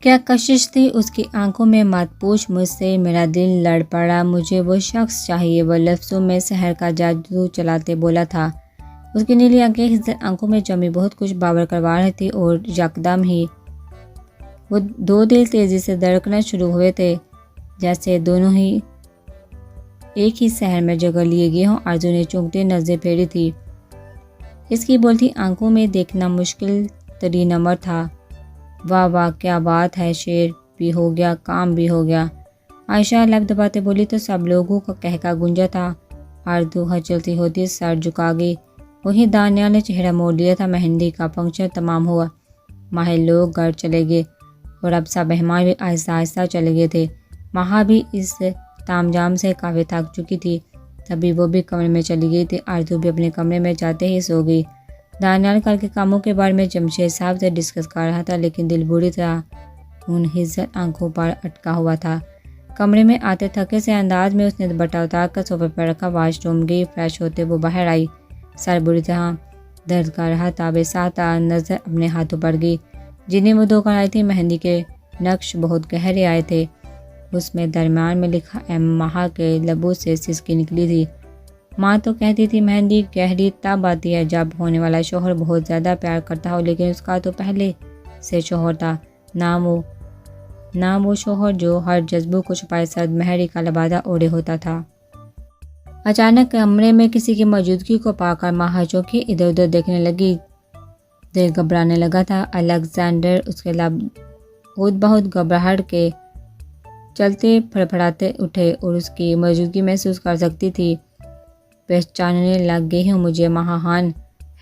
کیا کشش تھی اس کی آنکھوں میں، مت پوچھ مجھ سے، میرا دل لڑ پڑا، مجھے وہ شخص چاہیے، وہ لفظوں میں سحر کا جادو چلاتے بولا تھا۔ اس کی نیلی آنکھیں حسن آنکھوں میں جمی بہت کچھ باور کروا رہی تھی، اور یکدم ہی وہ دو دل تیزی سے دھڑکنا شروع ہوئے تھے، جیسے دونوں ہی ایک ہی سحر میں جگہ لیے گئے ہوں۔ آرزو نے چونکتے نظریں پھیری تھی۔ اس کی بولتی آنکھوں میں دیکھنا مشکل ترین امر تھا۔ واہ واہ، کیا بات ہے، شعر بھی ہو گیا، کام بھی ہو گیا۔ عائشہ لب دباتے بولی تو سب لوگوں کا کہکا گونجا تھا۔ آرزو ہلچلتی ہوتی سر جھکا گئی۔ وہیں دانیال نے چہرہ موڑ لیا تھا۔ مہندی کا فنکشن تمام ہوا، ماہر لوگ گھر چلے گئے اور اب سب مہمان بھی آہستہ آہستہ چلے گئے تھے۔ ماہا بھی اس تام جام سے کافی تھک چکی تھی، تبھی وہ بھی کمرے میں چلی گئی تھی۔ آرزو بھی اپنے کمرے میں جاتے ہی سو گئی۔ دانیال کل کے کاموں کے بارے میں جمشید صاحب سے ڈسکس کر رہا تھا، لیکن دل بری طرح ان حسن آنکھوں پر اٹکا ہوا تھا۔ کمرے میں آتے تھکے سے انداز میں اس نے دوپٹہ اتار کر صوفے پر رکھا، واش روم گئی، فریش ہوتے وہ باہر آئی۔ سر بری طرح درد کر رہا تھا، بے ساختہ نظر اپنے ہاتھوں پر گئی جنہیں وہ دھو کر آئی تھی۔ مہندی کے نقش بہت گہرے آئے تھے، اس میں درمیان میں لکھا ایم۔ ماہا کے لبوں سے سسکی نکلی تھی۔ ماں تو کہتی تھی مہندی گہری تب آتی ہے جب ہونے والا شوہر بہت زیادہ پیار کرتا ہو، لیکن اس کا تو پہلے سے شوہر تھا، نہ وہ شوہر جو ہر جذبوں کو چھپائے سرد مہری کا لبادہ اوڑھے ہوتا تھا۔ اچانک کمرے میں کسی کی موجودگی کو پا کر ماہا چونکی ادھر ادھر دیکھنے لگی۔ دل گھبرانے لگا تھا۔ الیگزینڈر اس کے لب خود بہت گھبراہٹ کے چلتے پھڑپھڑاتے اٹھے اور اس کی موجودگی محسوس کر سکتی تھی۔ پہچاننے لگ گئی ہوں مجھے ماہا خان،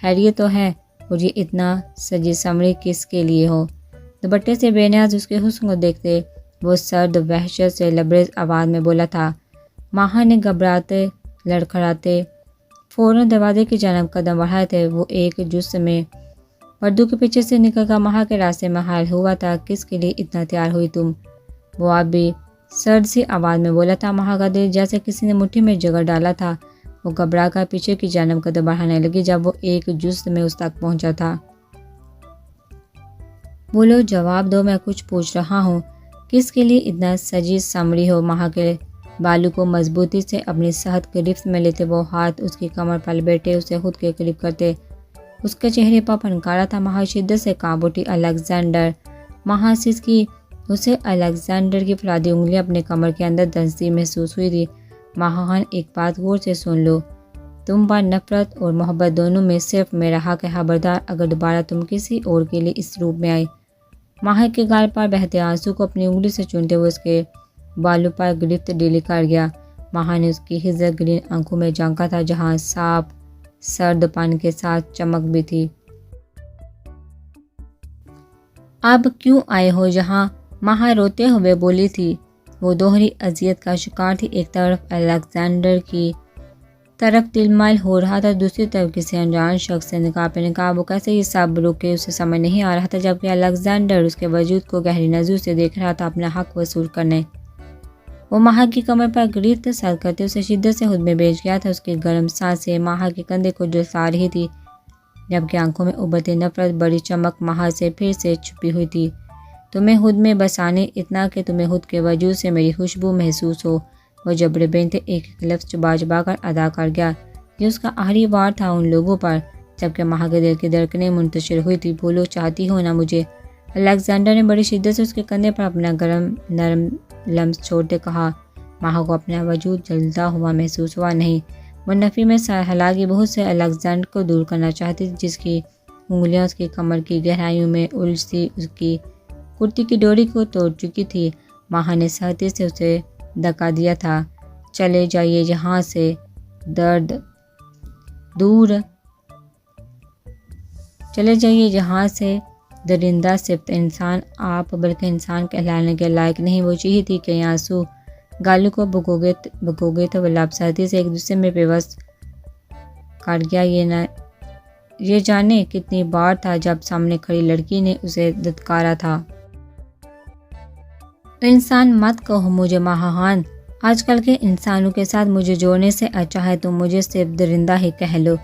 خیریت تو ہے؟ اور یہ اتنا سجی سنوری کس کے لیے ہو؟ دوپٹے سے بے نیاز اس کے حسن کو دیکھتے وہ سرد وحشت سے لبریز آواز میں بولا تھا۔ ماہا نے گھبراتے لڑکھڑاتے فوراً دروازے کی جانب قدم بڑھائے تھے۔ وہ ایک جسم میں پردوں کے پیچھے سے نکل کر ماہا کے راستے میں حائل ہوا تھا۔ کس کے لیے اتنا تیار ہوئی تم؟ وہ اب بھی سرد سی آواز میں بولا تھا۔ ماہا کا دل جیسے کسی نے مٹھی میں جگڑ ڈالا تھا۔ وہ گھبرا کر پیچھے کی جانب قدم بڑھانے لگی۔ جب وہ ایک جسم میں اس تک پہنچا تھا، بولو، جواب دو، میں کچھ پوچھ رہا ہوں۔ کس کے لیے اتنا سجی سنوری ہو؟ ماہا کے بالوں کو مضبوطی سے اپنی صحت گرفت میں لیتے وہ ہاتھ اس کی کمر پر لپیٹے اسے خود کے قریب کرتے اس کے چہرے پر پھنکارا تھا۔ ماہا شدت سے کانپ اٹھی۔ الیگزینڈر! ماہا سسکی۔ اسے الیگزینڈر کی فولادی انگلیاں اپنے کمر کے اندر دھنستی محسوس ہوئی تھی۔ ماہا خان، ایک بات غور سے سن لو، تم پر نفرت اور محبت دونوں میں صرف میرا حق ہے۔ خبردار اگر دوبارہ تم کسی اور کے لیے اس روپ میں آئے۔ ماہا کے گال پر بہتے آنسو کو اپنی انگلی سے چونتے ہوئے اس کے بالوں پر گرفت ڈھیلی کر گیا۔ ماہا نے اس کی حزن گرین آنکھوں میں جھانکا تھا جہاں صاف سرد پن کے ساتھ چمک بھی تھی۔ اب کیوں آئے ہو یہاں؟ ماہا روتے ہوئے بولی تھی۔ وہ دوہری اذیت کا شکار تھی۔ ایک طرف الیگزینڈر کی طرف دل مائل ہو رہا تھا، دوسری طرف کسی انجان شخص سے نقاب پہ نقاب۔ وہ کیسے یہ سب روکے اسے سمجھ نہیں آ رہا تھا، جبکہ الیگزینڈر اس کے وجود کو گہری نظروں سے دیکھ رہا تھا اپنا حق وصول کرنے۔ وہ ماہا کی کمر پر گرفت سر کرتے اسے شدت سے خود میں بیچ گیا تھا۔ اس کی گرم سانسیں ماہا کے کندھے کو جھلسا رہی تھی، جبکہ آنکھوں میں ابھرتی نفرت بڑی چمک ماہا سے پھر سے چھپی ہوئی تھی۔ تمہیں خود میں بسانے، اتنا کہ تمہیں خود کے وجود سے میری خوشبو محسوس ہو۔ وہ جبڑے بینتے ایک ایک لفظ چبا چبا کر ادا کر گیا۔ یہ اس کا آخری وار تھا ان لوگوں پر، جبکہ ماہا کے دل کی دھڑکنیں منتشر ہوئی تھی۔ بولو، چاہتی ہو نا مجھے؟ الیگزینڈر نے بڑی شدت سے اس کے کندھے پر اپنا گرم نرم لمس چھوڑتے کہا۔ ماہا کو اپنا وجود جلتا ہوا محسوس ہوا۔ نہیں، وہ نفی میں سر ہلا کے بہت سے الیگزینڈر کو دور کرنا چاہتی تھی، جس کی انگلیاں اس کی کمر کی گہرائیوں میں الجھتی اس کی کرتی کی ڈوری کو توڑ چکی تھی۔ ماہا نے سختی سے اسے دھکا دیا تھا۔ چلے جائیے یہاں سے، درد دور چلے جائیے یہاں سے، درندہ صفت انسان آپ بلکہ انسان کہلانے کے لائق نہیں۔ وہ چیخی تھی کہ آنسو گالوں کو بھگوگے تو وہ لب سردی سے ایک دوسرے میں پیوست کر گیا۔ یہ جانے کتنی بار تھا جب سامنے کھڑی لڑکی نے اسے دھتکارا تھا۔ انسان مت کہو مجھے ماہا خان، آج کل کے انسانوں کے ساتھ مجھے جوڑنے سے اچھا ہے تم مجھے صرف درندہ ہی کہہ لو۔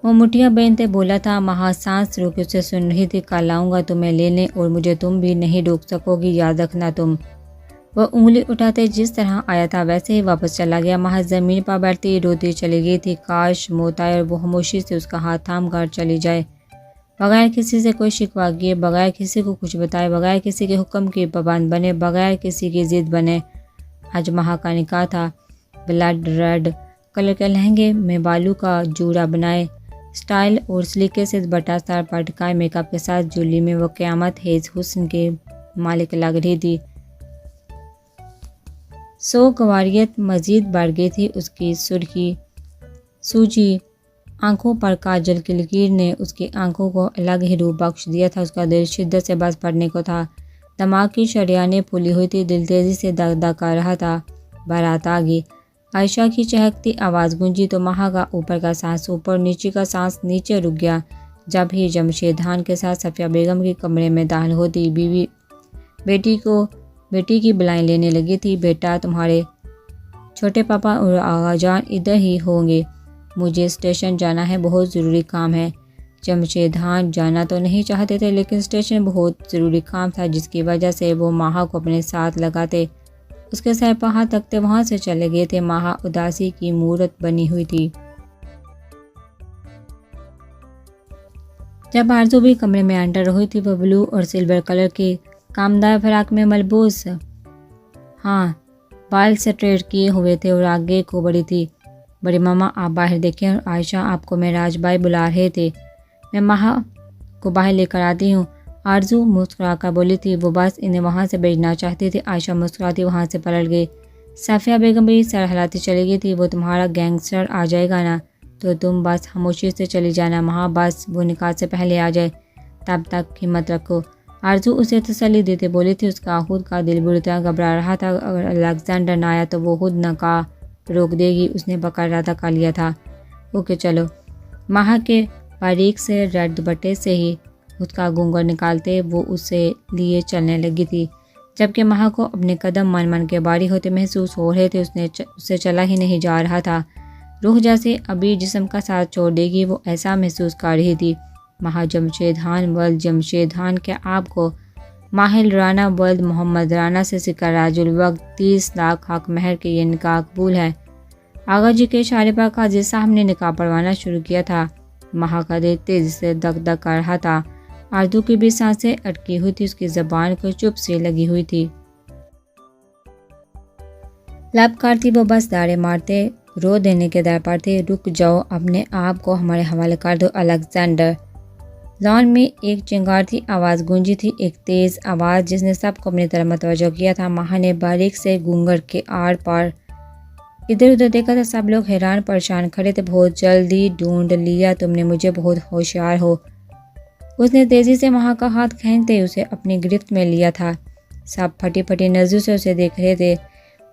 وہ مٹھیاں باندھتے بولا تھا۔ مہا سانس روک اسے سن رہی تھی۔ کل آؤں گا تمہیں لینے اور مجھے تم بھی نہیں روک سکو گی، یاد رکھنا تم۔ وہ انگلی اٹھاتے جس طرح آیا تھا ویسے ہی واپس چلا گیا۔ مہا زمین پر بیٹھتی روتی چلی گئی تھی۔ کاش موت آئے اور وہ خاموشی سے اس کا ہاتھ تھام کر چلی جائے، بغیر کسی سے کوئی شکوہ کیے، بغیر کسی کو کچھ بتائے، بغیر کسی کے حکم کی پابند بنے، بغیر کسی کی ضد بنے۔ آج مہا کا نکاح تھا۔ بلڈ ریڈ کلر کے لہنگے میں بالوں کا جوڑا بنائے، سٹائل اور سلیقے سے بٹا سر پر ٹکائے میک اپ کے ساتھ جولی میں وہ قیامت خیز حسن کے مالک لگ رہی تھی۔ سوگواریت مزید بڑھ گئی تھی۔ اس کی سرخی سوجی آنکھوں پر کاجل کی لکیر نے اس کی آنکھوں کو الگ ہی روپ بخش دیا تھا۔ اس کا دل شدت سے بس پڑنے کو تھا، دماغ کی شریانیں پھولی ہوئی تھی، دل تیزی سے دھک دھک کر رہا تھا۔ بارات آ گئی۔ عائشہ کی چہکتی آواز گونجی تو مہا کا اوپر کا سانس اوپر اور نیچے کا سانس نیچے رک گیا۔ جب ہی جمشید خان کے ساتھ صفیہ بیگم کے کمرے میں داخل ہوتی، بیوی بیٹی کی بلائیں لینے لگی تھی۔ بیٹا، تمہارے چھوٹے پاپا اور آغا جان ادھر ہی ہوں گے، مجھے اسٹیشن جانا ہے، بہت ضروری کام ہے۔ جمشید خان جانا تو نہیں چاہتے تھے، لیکن اسٹیشن بہت ضروری کام تھا جس کی وجہ سے وہ مہا کو اپنے ساتھ لگاتے، اس کے سر پر ہاتھ رکھتے وہاں سے چلے گئے تھے۔ مہا اداسی کی مورت بنی ہوئی تھی۔ جب آرزو بھی کمرے میں انٹر ہوئی تھی، وہ بلو اور سلور کلر کی کامدار فراق میں ملبوس، بال سٹریٹ کیے ہوئے تھے اور آگے کو بڑی تھی۔ بڑی ماما آپ باہر دیکھیں، اور عائشہ آپ کو معراج بھائی بلا رہے تھے، میں مہا کو باہر لے کر آتی ہوں، آرزو مسکرا کر بولی تھی۔ وہ بس انہیں وہاں سے بھیجنا چاہتی تھی۔ عائشہ مسکراتی وہاں سے پلٹ گئی۔ صفیہ بیگم بھی سر ہلاتی چلی گئی تھی۔ وہ تمہارا گینگسٹر آ جائے گا نا تو تم بس خاموشی سے چلی جانا، مہا بس وہ نکاح سے پہلے آ جائے، تب تک ہمت رکھو۔ آرزو اسے تسلی دیتے بولی تھی۔ اس کا خود کا دل بری طرح گھبرا رہا تھا، اگر الیگزینڈر نہ آیا تو وہ خود نکاح روک دے گی۔ اس نے باقاعدہ کر لیا تھا۔ اوکے چلو۔ مہا کے باریک سے ریڈ دوپٹے سے ہی اس کا گھونگھٹ نکالتے وہ اسے لیے چلنے لگی تھی، جبکہ مہا کو اپنے قدم من من کے بھاری ہوتے محسوس ہو رہے تھے۔ اسے چلا ہی نہیں جا رہا تھا، روح جیسے ابھی جسم کا ساتھ چھوڑ دے گی، وہ ایسا محسوس کر رہی تھی۔ مہا جمشید خان ولد جمشید خان کے آپ کو ماہل رانا ولد محمد رانا سے سکر راج الوقت 30 لاکھ حق مہر کے یہ نکاح قبول ہے۔ آغا جی کے اشارے پر قاضی صاحب نے نکاح پڑھوانا شروع کیا تھا۔ مہا کا دل تیزی سے دھک دھک کر رہا تھا۔ آرزو کی بھی سانسیں اٹکی ہوئی تھی، اس کی زبان کو چپ سی لگی ہوئی تھی۔ لب کرتی وہ بس داڑے مارتے رو دینے کے در پر تھے۔ رک جاؤ، اپنے آپ کو ہمارے حوالے کر دو الیگزینڈر۔ لان میں ایک چنگارتی آواز گونجی تھی، ایک تیز آواز جس نے سب کو اپنی طرف متوجہ کیا تھا۔ مہا نے باریک سے گھونگھٹ کے آڑ پار ادھر ادھر دیکھا تھا، سب لوگ حیران پریشان کھڑے تھے۔ بہت جلدی ڈھونڈ لیا تم نے مجھے، بہت ہوشیار ہو۔ اس نے تیزی سے مہا کا ہاتھ کھینچتے اسے اپنی گرفت میں لیا تھا۔ سب پھٹی پھٹی نظروں سے اسے دیکھ رہے تھے۔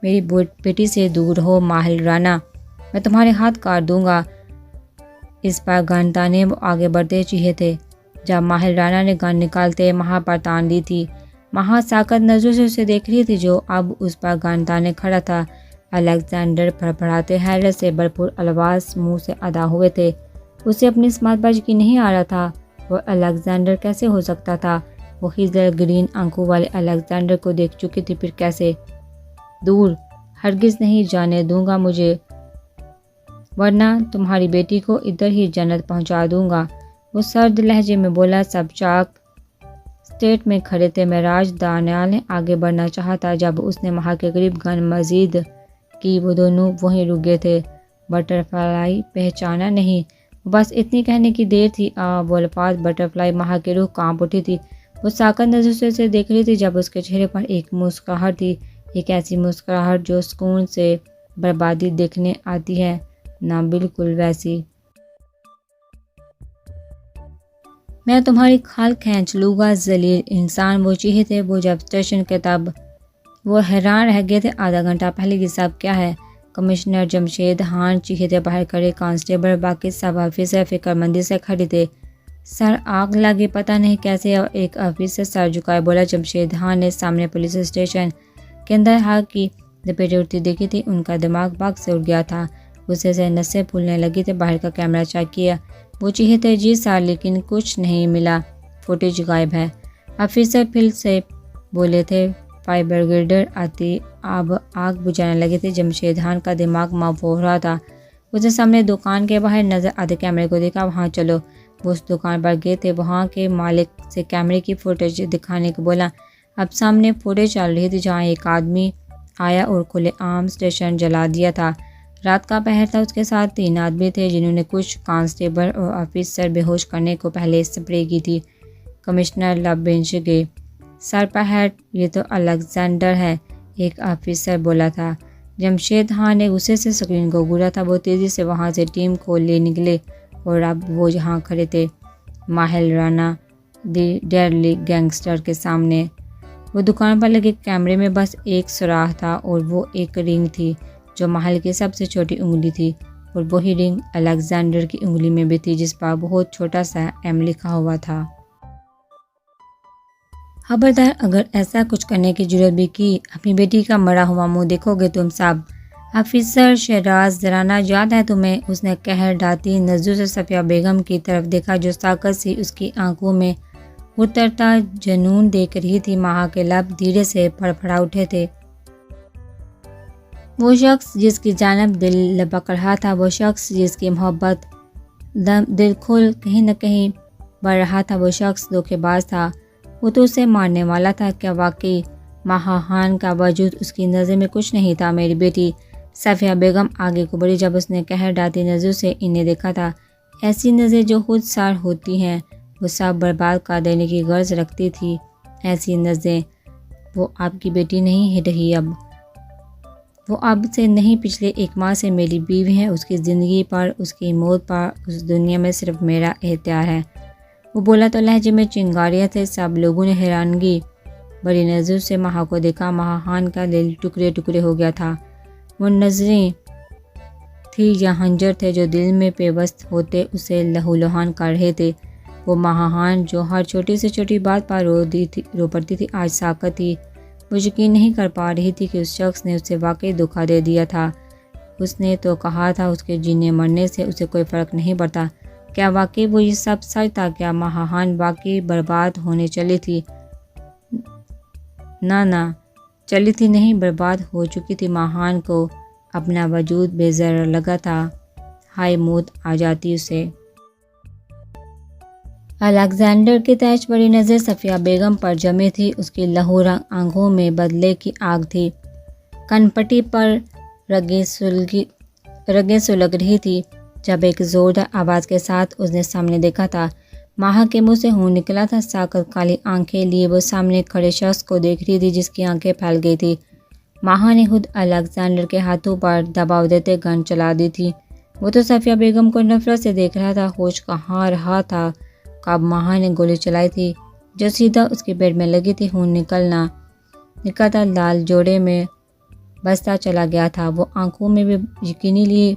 میری بیٹی سے دور ہو ماہل رانا، میں تمہارے ہاتھ کاٹ دوں گا۔ اس پر گن تانے وہ آگے بڑھتے چیخے تھے۔ جب ماہل رانا نے گن نکالتے مہا پر تان دی تھی، مہا ساکت نظروں سے اسے دیکھ رہی تھی جو اب اس پر گن تانے کھڑا تھا۔ الیگزینڈر پھڑپھڑاتے حیرت سے بھرپور الفاظ منہ سے ادا ہوئے تھے۔ اسے اپنی سماعت پر یقین نہیں آ رہا تھا، وہ الیگزینڈر کیسے ہو سکتا تھا؟ وہ ہیزل گرین آنکھوں والے الیگزینڈر کو دیکھ چکی تھی، پھر کیسے؟ دور، ہرگز نہیں جانے دوں گا مجھے، ورنہ تمہاری بیٹی کو ادھر ہی جنت پہنچا دوں گا، وہ سرد لہجے میں بولا۔ سب چاک اسٹیٹ میں کھڑے تھے۔ معراج دانیال نے آگے بڑھنا چاہا تھا، جب اس نے مہا کے قریب گن مزید کی، وہ دونوں وہیں رک گئے تھے۔ بٹر فلائی پہچانا نہیں، بس اتنی کہنے کی دیر تھی۔ وہ الفاظ بٹر فلائی، مہا کی روح کانپ اٹھی تھی۔ وہ ساکت نظر سے اسے دیکھ رہی تھی، جب اس کے چہرے پر ایک مسکراہٹ تھی، ایک ایسی مسکراہٹ جو سکون سے بربادی دیکھنے آتی ہے، نہ بالکل ویسی۔ میں تمہاری کھال کھینچ لوں گا ذلیل انسان، وہ چیخے تھے وہ جب اسٹیشن کے تب وہ حیران رہ گئے تھے۔ آدھا گھنٹہ پہلے یہ سب کیا ہے؟ کمشنر جمشید خان چیخے تھے باہر کھڑے کانسٹیبل، باقی سب آفیسر فکر مندی سے کھڑے تھے۔ سر آگ لگے، پتہ نہیں کیسے، اور ایک آفیسر سر جھکائے بولا۔ جمشید خان نے سامنے پولیس اسٹیشن کے اندر آگ کی لپیٹیں اڑتی دیکھی تھی، ان کا دماغ باغ سے اڑ گیا تھا، غصے سے نسیں پھولنے لگی تھی۔ باہر کا کیمرہ چیک کیا، وہ چیخے تھے جی سر لیکن کچھ نہیں ملا، فوٹیج غائب ہے۔ آفیسر پھر سے بولے تھے، فائر بریگیڈر آتی اب آگ بجھانے لگے تھے۔ جمشید خان کا دماغ معاف ہو رہا تھا۔ اس نے سامنے دکان کے باہر نظر آتے کیمرے کو دیکھا، وہاں چلو۔ وہ اس دکان پر گئے تھے، وہاں کے مالک سے کیمرے کی فوٹیج دکھانے کو بولا۔ اب سامنے فوٹیج چل رہی تھی جہاں ایک آدمی آیا اور کھلے عام اسٹیشن جلا دیا تھا۔ رات کا پہر تھا، اس کے ساتھ 3 آدمی تھے جنہوں نے کچھ کانسٹیبل اور آفیسر بے ہوش کرنے کو پہلے سپرے کی تھی۔ کمشنر لب بینچ گئے۔ سر پر ہیڈ، یہ تو الیگزینڈر ہے، ایک آفیسر بولا تھا۔ جمشید خان نے غصے سے اسکرین کو گھورا تھا۔ وہ تیزی سے وہاں سے ٹیم کو لے نکلے اور اب وہ جہاں کھڑے تھے ماہل رانا دی ڈیڈلی گینگسٹر کے سامنے۔ وہ دکان پر لگے کیمرے میں بس ایک سوراخ تھا اور وہ ایک رنگ تھی جو ماہل کی سب سے چھوٹی انگلی تھی، اور وہی رنگ الیگزینڈر کی انگلی میں بھی تھی جس پر بہت چھوٹا سا ایم لکھا ہوا تھا۔ خبردار، اگر ایسا کچھ کرنے کی ضرورت بھی کی، اپنی بیٹی کا مرا ہوا منہ دیکھو گے تم سب۔ آفیسر شہراز زرانہ یاد ہے تمہیں؟ اس نے قہر ڈالتی نظروں سے صفیہ بیگم کی طرف دیکھا جو ساکت سی اس کی آنکھوں میں اترتا جنون دیکھ رہی تھی۔ ماہا کے لب دھیرے سے پھڑپڑا اٹھے تھے۔ وہ شخص جس کی جانب دل لپک رہا تھا، وہ شخص جس کی محبت دل کھول کہیں نہ کہیں بڑھ رہا تھا، وہ شخص دھوکے باز تھا، وہ تو اسے مارنے والا تھا۔ کیا واقعی ماہا خان کا وجود اس کی نظر میں کچھ نہیں تھا؟ میری بیٹی صفیہ بیگم آگے کو بڑھی جب اس نے قہر ڈالتی نظروں سے انہیں دیکھا تھا۔ ایسی نظریں جو خود سار ہوتی ہیں، وہ سب برباد کر دینے کی غرض رکھتی تھی۔ ایسی نظریں، وہ آپ کی بیٹی نہیں رہی اب، وہ اب سے نہیں، پچھلے 1 ماہ سے میری بیوی ہے۔ اس کی زندگی پر، اس کی موت پر اس دنیا میں صرف میرا اختیار ہے۔ وہ بولا تو لہجے میں چنگاریاں تھے۔ سب لوگوں نے حیرانگی بڑی نظروں سے ماہا کو دیکھا۔ ماہا خان کا دل ٹکڑے ٹکڑے ہو گیا تھا۔ وہ نظریں تھی یا خنجر تھے جو دل میں پیوست ہوتے اسے لہو لہان کر رہے تھے۔ وہ ماہا خان جو ہر چھوٹی سے چھوٹی بات پر رو پڑتی تھی، آج ساکت تھی۔ وہ یقین نہیں کر پا رہی تھی کہ اس شخص نے اسے واقعی دھوکا دے دیا تھا۔ اس نے تو کہا تھا اس کے جینے مرنے سے اسے کوئی فرق نہیں پڑتا۔ کیا واقعی وہ یہ سب سچ تھا؟ کیا ماہا خان واقعی برباد ہونے چلی تھی؟ نہ چلی تھی نہیں، برباد ہو چکی تھی۔ ماہا خان کو اپنا وجود بے ضرر لگا تھا۔ ہائے موت آ جاتی اسے۔ الیگزینڈر کی تیز بڑی نظر صفیہ بیگم پر جمی تھی۔ اس کی لہو رنگ آنکھوں میں بدلے کی آگ تھی، کن پٹی پر رگیں سلگ رہی تھی جب ایک زوردار آواز کے ساتھ اس نے سامنے دیکھا تھا۔ ماہا کے منہ سے خون نکلا تھا۔ ساکت کالی آنکھیں لیے وہ سامنے کھڑے شخص کو دیکھ رہی تھی جس کی آنکھیں پھیل گئی تھی۔ ماہا نے خود الیگزینڈر کے ہاتھوں پر دباؤ دیتے گن چلا دی تھی۔ وہ تو صفیہ بیگم کو نفرت سے دیکھ رہا تھا۔ ہوش کہاں رہا تھا کب ماہا نے گولی چلائی تھی جو سیدھا اس کے پیٹ میں لگی تھی۔ خون نکلتا لال جوڑے میں بستا چلا گیا تھا۔ وہ آنکھوں میں بھی یقینی لیے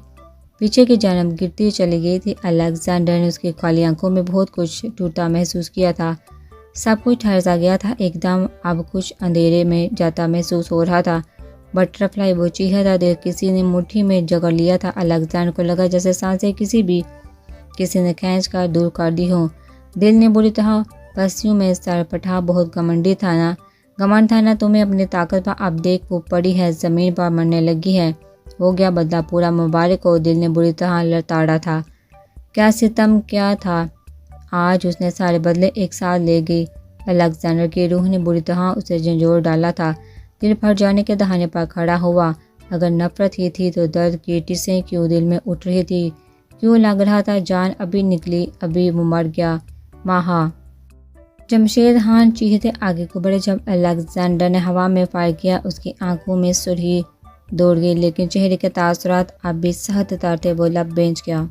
پیچھے کی جانب گرتی چلی گئی تھی۔ الیگزینڈر نے اس کی کالی آنکھوں میں بہت کچھ ٹوٹا محسوس کیا تھا۔ سب کچھ ٹھہر سا گیا تھا ایک دم۔ اب کچھ اندھیرے میں جاتا محسوس ہو رہا تھا۔ بٹرفلائی وہ چیخا تھا، دل کسی نے مٹھی میں جکڑ لیا تھا۔ الیگزینڈر کو لگا جیسے سانسیں کسی نے کھینچ کر دور کر دی ہوں۔ دل نے بری طرح پسیوں میں سر پٹا۔ بہت گھمنڈ تھا نا تمہیں اپنی طاقت پر؟ اب دیکھ وہ پڑی ہے زمین پر مرنے لگی ہے۔ ہو گیا بدلہ پورا مبارک ہو۔ دل نے بری طرح لڑتاڑا تھا۔ کیا ستم کیا تھا آج، اس نے سارے بدلے ایک ساتھ لے گئی۔ الیگزینڈر کی روح نے بری طرح اسے جھنجھوڑ ڈالا تھا۔ دل پھٹ جانے کے دہانے پر کھڑا ہوا۔ اگر نفرت ہی تھی تو درد کی ٹسیں کیوں دل میں اٹھ رہی تھی؟ کیوں لگ رہا تھا جان ابھی نکلی، ابھی وہ مر گیا؟ ماہا! جمشید خان چیختے آگے کو بڑھے جب الیگزینڈر نے ہوا میں فائر کیا۔ اس کی آنکھوں میں سرخی دوڑ گئی لیکن چہرے کے تاثرات اب بھی سخت تر تھے۔ وہ لب بینچ گیا۔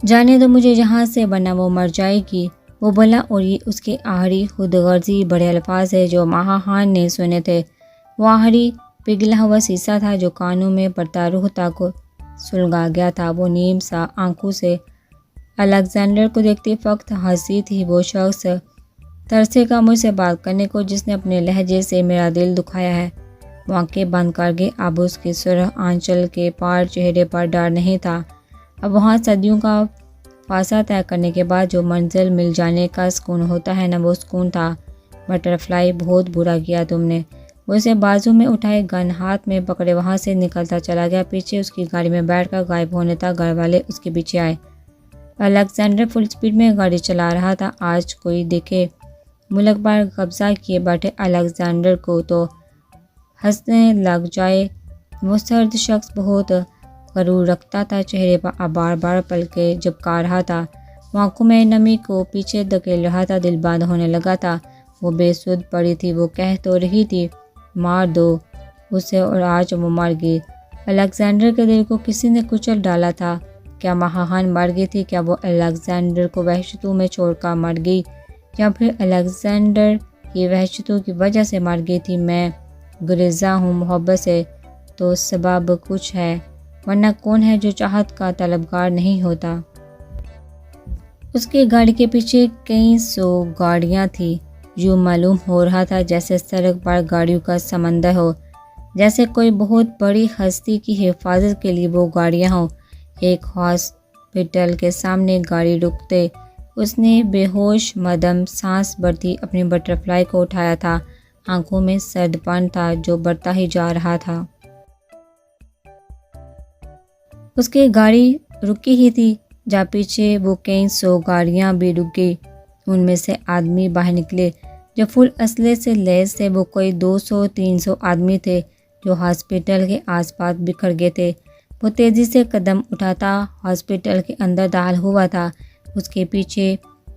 جانے دو مجھے یہاں سے ورنہ وہ مر جائے گی، وہ بولا، اور یہ اس کے آخری خود غرضی بڑے الفاظ ہیں جو ماہا خان نے سنے تھے۔ وہ آخری پگھلا ہوا شیشہ تھا جو کانوں میں پڑتا روح تک سلگا گیا تھا۔ وہ نیم سا آنکھوں سے الیگزینڈر کو دیکھتے وقت ہنسی تھی۔ وہ شخص ترسے گا مجھ سے بات کرنے کو جس نے اپنے لہجے سے میرا دل دکھایا ہے۔ وہ آنکھیں بند کر گئے۔ اب اس کی سرخ آنچل کے پار چہرے پر ڈر نہیں تھا، اب وہاں صدیوں کا فاصلہ طے کرنے کے بعد جو منزل مل جانے کا سکون ہوتا ہے نا، وہ سکون تھا۔ بٹرفلائی، بہت برا کیا تم نے۔ وہ اسے بازو میں اٹھائے گن ہاتھ میں پکڑے وہاں سے نکلتا چلا گیا۔ پیچھے اس کی گاڑی میں بیٹھ کر غائب ہونے تک گھر والے اس کے پیچھے آئے۔ الیگزینڈر فل سپیڈ میں گاڑی چلا رہا تھا۔ آج کوئی دیکھے ملک پر قبضہ کیے بیٹھے الیگزینڈر کو تو ہنسنے لگ جائے۔ وہ سرد شخص بہت غرور رکھتا تھا، چہرے پر بار بار پلکیں جھپکا رہا تھا، وہ آنکھوں میں نمی کو پیچھے دھکیل رہا تھا، دل بند ہونے لگا تھا۔ وہ بے سود پڑی تھی، وہ کہہ تو رہی تھی مار دو اسے، اور آج وہ مر گئی۔ الیگزینڈر کے دل کو کسی نے کچل ڈالا تھا۔ کیا ماہان مر گئی تھی؟ کیا وہ الیگزینڈر کو وحشتوں میں چھوڑ کر مر گئی، یا پھر الیگزینڈر کی وحشتوں کی وجہ سے مر گئی تھی؟ میں گریزاں ہوں محبت سے تو سبب کچھ ہے، ورنہ کون ہے جو چاہت کا طلبگار نہیں ہوتا۔ اس کی گاڑی کے پیچھے کئی سو گاڑیاں تھیں۔ یوں معلوم ہو رہا تھا جیسے سڑک پر گاڑیوں کا سمندر ہو، جیسے کوئی بہت بڑی ہستی کی حفاظت کے لیے وہ گاڑیاں ہوں۔ ایک ہاسپٹل کے سامنے گاڑی رکتے اس نے بے ہوش مدم سانس بھرتی اپنی بٹرفلائی کو اٹھایا تھا۔ آنکھوں میں سرد پن تھا جو بڑھتا ہی جا رہا تھا۔ اس کی گاڑی رکی ہی تھی، جا پیچھے وہ کئی سو گاڑیاں بھی رک گئی۔ ان میں سے آدمی باہر نکلے جو فل اسلحے سے لیس تھے۔ وہ کوئی 200-300 آدمی تھے جو ہاسپٹل کے آس پاس بکھر گئے تھے۔ وہ تیزی سے قدم اٹھاتا ہاسپٹل کے اندر داخل ہوا تھا۔ اس کے پیچھے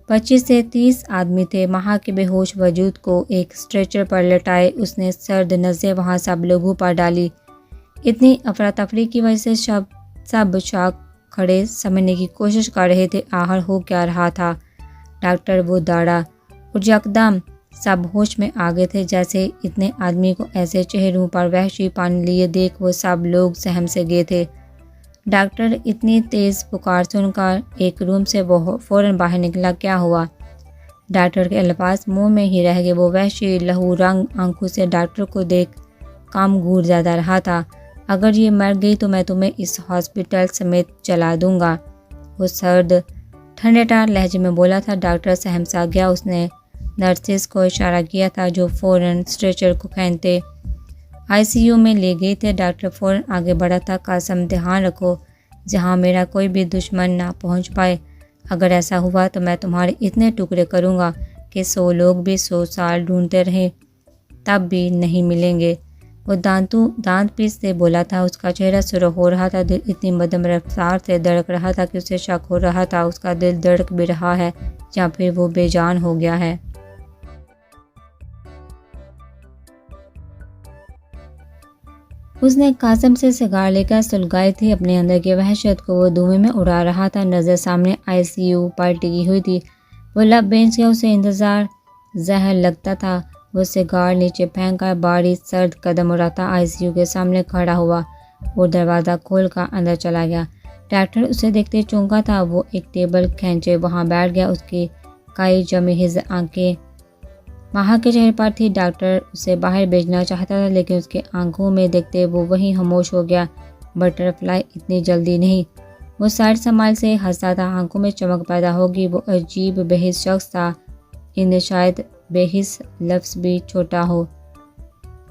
25 سے 30 آدمی تھے۔ وہاں کے بے ہوش وجود کو ایک اسٹریچر پر لٹائے اس نے سرد نظریں وہاں سب لوگوں پر ڈالی۔ اتنی افراتفری کی وجہ سے سب چاک کھڑے سمجھنے کی کوشش کر رہے تھے آخر ہو کیا رہا تھا۔ ڈاکٹر وہ دوڑا اور یکدم سب ہوش میں آ گئے تھے، جیسے اتنے آدمی کو ایسے چہروں پر وحشی پن لیے دیکھ وہ سب لوگ سہم سے گئے تھے۔ ڈاکٹر اتنی تیز پکار سن کر ایک روم سے وہ فوراً باہر نکلا۔ کیا ہوا؟ ڈاکٹر کے الفاظ منہ میں ہی رہ گئے۔ وہ وحشی لہو رنگ آنکھوں سے ڈاکٹر کو دیکھ کام گور زیادہ رہا تھا۔ اگر یہ مر گئی تو میں تمہیں اس ہاسپٹل سمیت جلا دوں گا، وہ سرد ٹھنڈے ٹار لہجے میں بولا تھا۔ ڈاکٹر سہم سا گیا۔ اس نے نرسز کو اشارہ کیا تھا جو فوراً اسٹریچر کو کھینچتے ICU میں لے گئے تھے۔ ڈاکٹر فوراً آگے بڑھا تھا۔ قسم دھیان رکھو جہاں میرا کوئی بھی دشمن نہ پہنچ پائے، اگر ایسا ہوا تو میں تمہارے اتنے ٹکڑے کروں گا کہ 100 لوگ بھی 100 سال ڈھونڈتے رہیں تب بھی نہیں ملیں گے۔ وہ دانت پیستے بولا تھا۔ اس کا چہرہ سرخ ہو رہا تھا، دل اتنی مدم رفتار سے دھڑک رہا تھا کہ اسے شک ہو رہا تھا اس کا دل دھڑک بھی رہا ہے یا پھر وہ بے جان ہو گیا ہے۔ اس نے قاسم سے سگار لے کر سلگائی تھی، اپنے اندر کی وحشت کو وہ دھوئیں میں اڑا رہا تھا۔ نظر سامنے ICU پر ٹکی ہوئی تھی۔ وہ لب بینچ گیا، اسے انتظار زہر لگتا تھا۔ وہ سگار نیچے پھینک کر بھاری سرد قدم اڑاتا ICU کے سامنے کھڑا ہوا اور دروازہ کھول کر اندر چلا گیا۔ ڈاکٹر اسے دیکھتے چونکا تھا۔ وہ ایک ٹیبل کھینچے وہاں بیٹھ گیا۔ اس کی کئی جمی ہوئی آنکھیں ماہا کے چہرے پر تھی۔ ڈاکٹر اسے باہر بھیجنا چاہتا تھا لیکن اس کی آنکھوں میں دیکھتے وہ وہیں خاموش ہو گیا۔ بٹرفلائی اتنی جلدی نہیں، وہ سائڈ سمائل سے ہنستا تھا، آنکھوں میں چمک پیدا ہوگی۔ وہ عجیب بے حس شخص تھا، ان شاید بے حس لفظ بھی چھوٹا ہو۔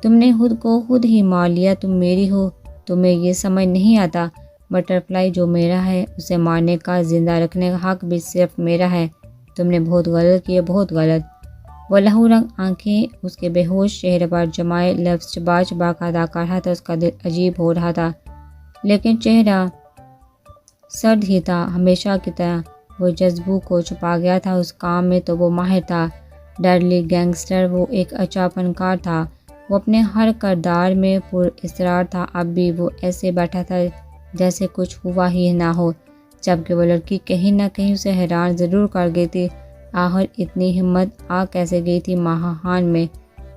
تم نے خود کو خود ہی مار لیا، تم میری ہو، تمہیں یہ سمجھ نہیں آتا؟ بٹرفلائی جو میرا ہے اسے مارنے کا، زندہ رکھنے کا حق بھی صرف میرا ہے۔ تم نے بہت غلط کیا، بہت غلط۔ وہ لہو رنگ آنکھیں اس کے بے ہوش چہرے پر جمائے لفظ چبا چبا کر ادا کر رہا تھا۔ اس کا دل عجیب ہو رہا تھا لیکن چہرہ سرد ہی تھا ہمیشہ کی طرح۔ وہ جذبوں کو چھپا گیا تھا، اس کام میں تو وہ ماہر تھا، ڈرلی گینگسٹر۔ وہ ایک اچھا فنکار تھا، وہ اپنے ہر کردار میں پر اصرار تھا۔ اب بھی وہ ایسے بیٹھا تھا جیسے کچھ ہوا ہی نہ ہو، جبکہ وہ لڑکی کہیں نہ کہیں اسے حیران ضرور کر گئی تھی۔ آخر اتنی ہمت آ کیسے گئی تھی ماہان میں؟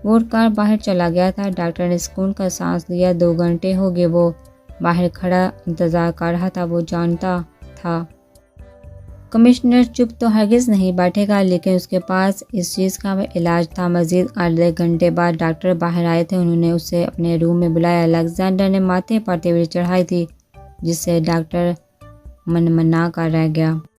وہ اٹھ کر باہر چلا گیا تھا۔ ڈاکٹر نے سکون کا سانس لیا۔ 2 گھنٹے ہو گئے وہ باہر کھڑا انتظار کر رہا تھا۔ وہ جانتا تھا کمشنر چپ تو ہرگز نہیں بیٹھے گا، لیکن اس کے پاس اس چیز کا علاج تھا۔ مزید آدھے گھنٹے بعد ڈاکٹر باہر آئے تھے۔ انہوں نے اسے اپنے روم میں بلایا۔ الیگزینڈر نے ماتھے پر تیوری چڑھائی تھی جس سے ڈاکٹر منمنا کر رہ گیا۔